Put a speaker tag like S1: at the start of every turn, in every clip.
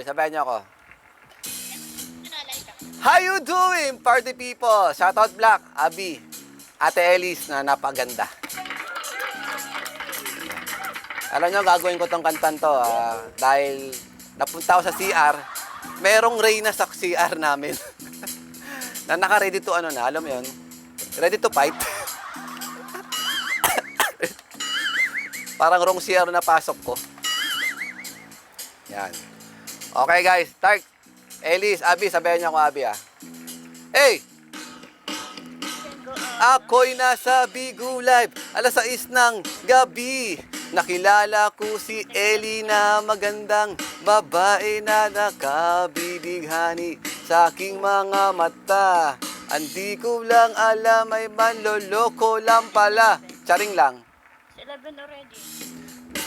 S1: Sabayan niyo ako. How you doing, party people? Shoutout Black, Abby, Ate Elise na napaganda. Alam nyo, gagawin ko tong kantan to dahil napunta ako sa CR. Merong Reyna sa CR namin. Na naka-ready to ano na, alam mo yun? Ready to fight. Parang wrong CR na pasok ko. Yan. Okay guys, start. Elise, Abby, sabayan niyo ako, Abby Hey! Ako'y nasa Bigo Live, alas 6 ng gabi. Nakilala ko si Ellie na magandang babae na nakabibighani sa aking mga mata. Andi ko lang alam, may manloloko lang pala. Charing lang.
S2: 11 already.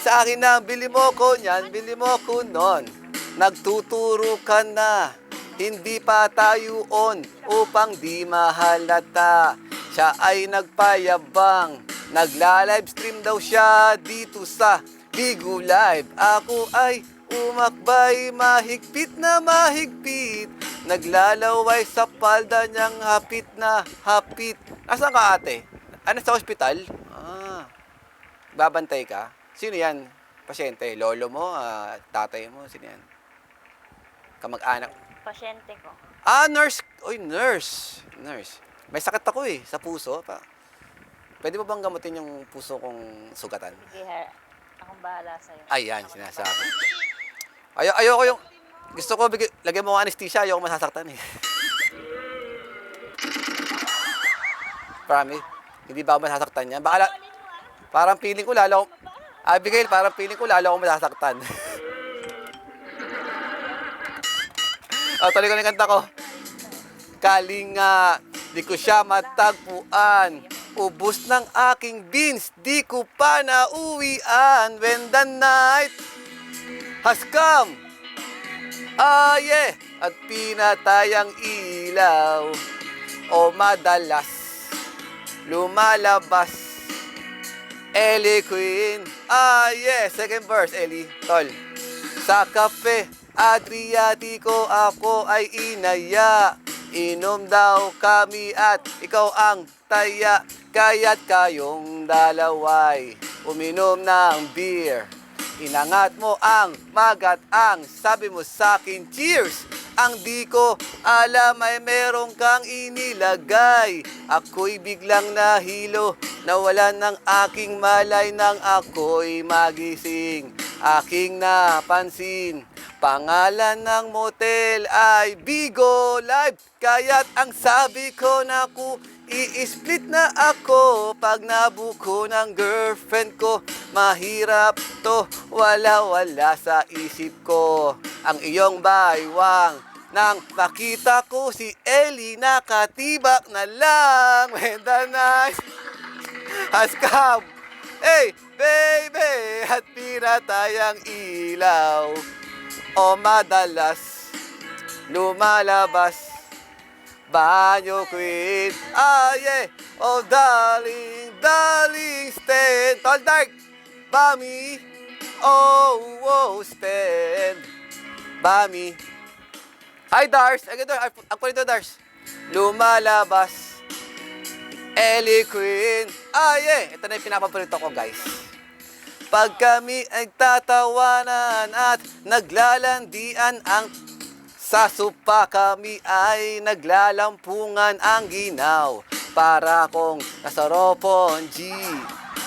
S1: Sa akin na, bili mo ko niyan, bili mo ko nun. Nagtuturo ka na, hindi pa tayo on upang di mahalata. Siya ay nagpayabang, nagla-livestream daw siya dito sa Bigo Live. Ako ay umakbay, mahigpit na mahigpit, naglalaway sa palda niyang hapit na hapit. Nasaan ka ate? Ano sa ospital? Babantay ka? Sino yan? Pasyente? Lolo mo? Tatay mo? Sino yan? Kamag-anak?
S2: Pasyente ko.
S1: Nurse! Uy, nurse! Nurse. May sakit ako sa puso. Pwede mo bang gamutin yung puso kong sugatan?
S2: Sige, akong bahala sa'yo.
S1: Ayan, sinasabi. Ayoko yung... Gusto ko, lagyan mo ng anesthesia, ayoko masasaktan Promise? Hindi ba ako masasaktan yan? Parang feeling ko lalo... Abigail, parang feeling ko lalo akong masasaktan. Tuloy ko na yung kanta ko. Kalinga, di ko siya matagpuan. Ubus ng aking beans, di ko pa nauwian. When the night has come, yeah, at pinatay ang ilaw. O madalas, lumalabas, Ellie Queen. Yeah, second verse, Ellie. Tol. Sa kape, Adriatico ako ay inaya. Inom daw kami at ikaw ang taya. Kaya't kayong dalaway uminom ng beer. Inangat mo ang magat ang sabi mo sa'kin, cheers! Ang di ko alam ay meron kang inilagay. Ako'y biglang nahilo, nawalan ng aking malay nang ako'y magising. Aking napansin, pangalan ng motel ay Bigo Live. Kaya't ang sabi ko na i-split na ako pag nabuko ng girlfriend ko. Mahirap to, wala-wala sa isip ko. Ang iyong baywang nang makita ko si Ellie, nakatibak na lang. When the night has come, hey, baby, at pinatay ang ilaw. O madalas, lumalabas, banyo queen. Yeah, oh darling, darling, stand. Tall dark, Bami, oh, stand. Bami. Hi, Dars. Ang kulito, Dars. Lumalabas, Ellie Queen. Yeah. Ito na yung pinapaborito ko, guys. Pag kami ay tatawanan at naglalandian ang sa sopa, kami ay naglalampungan ang ginaw. Para kong nasa Ropon G.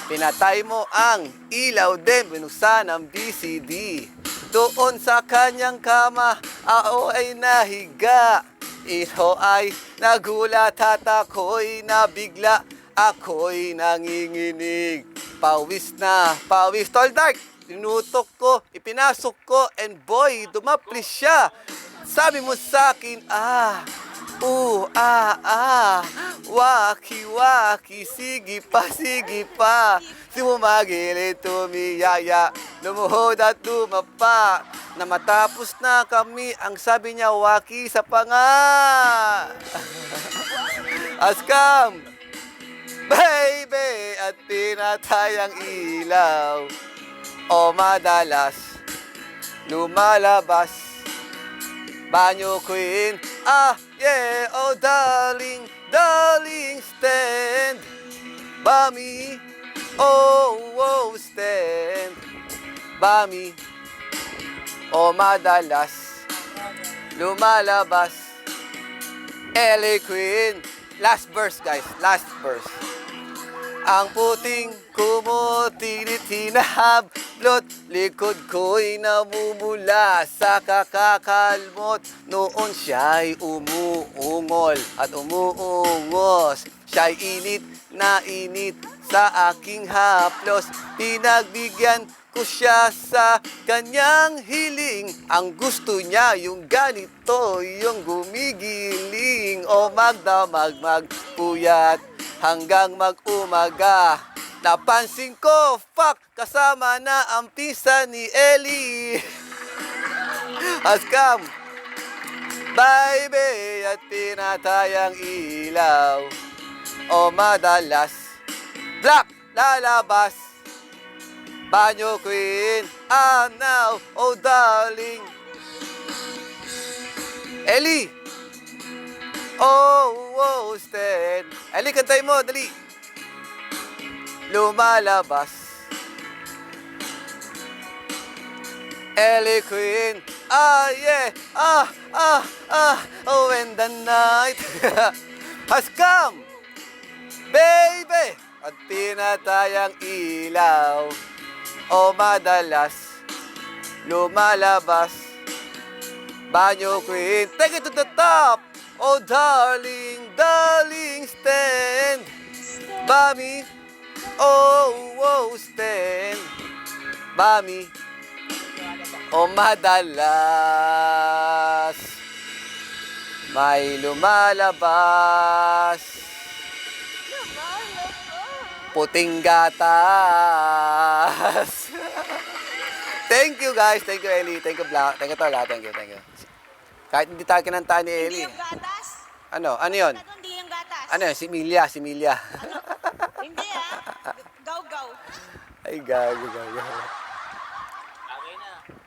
S1: Pinatay mo ang ilaw din, binuksan ang BCD. Doon sa kanyang kama, ako ay nahiga. Ito ay nagulat at ako'y nabigla. Ako'y nanginginig. Pawis na, pawis. Tall dark, tinutok ko, ipinasok ko, and boy, dumaplis siya. Sabi mo sa'kin, waki-waki, sige pa. Sumagilid, tumiyaya, lumuhod at lumapa. Na matapos na kami, ang sabi niya, waki sa panga. Askam, baby, at pinatay ang ilaw. O madalas, lumalabas, Banyo Queen, ah, yeah, oh darling, darling, stand by me, oh, oh, stand by me. O madalas lumalabas, LA Queen. Last verse guys, last verse. Ang puting kumutinit hinahablot, likod ko'y namumula sa kakakalmot. Noon siya'y umuungol at umuungos, siya'y init na init sa aking haplos. Pinagbigyan ko siya sa kanyang hiling. Ang gusto niya yung ganito, yung gumigiling. O magdamag puyat hanggang mag-umaga. Napansin ko, fuck, kasama na ang pinsan ni Ellie. Askam, baby, at pinatay ang ilaw. O madalas, black, lalabas. Banyo Queen, ah now, oh darling. Ellie! Oh, oh, stand. Ellie, kantay mo, dali. Lumalabas. Ellie Queen, ah yeah, oh when the night has come, baby, at pinatay ang ilaw. O madalas lumalabas. Banyo Queen, take it to the top. Oh darling, darling, stand by me. Oh, oh, stand by me. O madalas may lumalabas. Puting gatas. Thank you guys. Thank you Ellie. Thank you Black. Thank you Tola. Thank you. Kahit hindi tayo kinanta ni
S3: Hindi
S1: Ellie.
S3: yung gatas.
S1: Ano yun?
S3: Hindi yung gatas.
S1: Ano yun? Si Milya.
S3: Hindi ah. Gaw-gaw.
S1: Ay gago.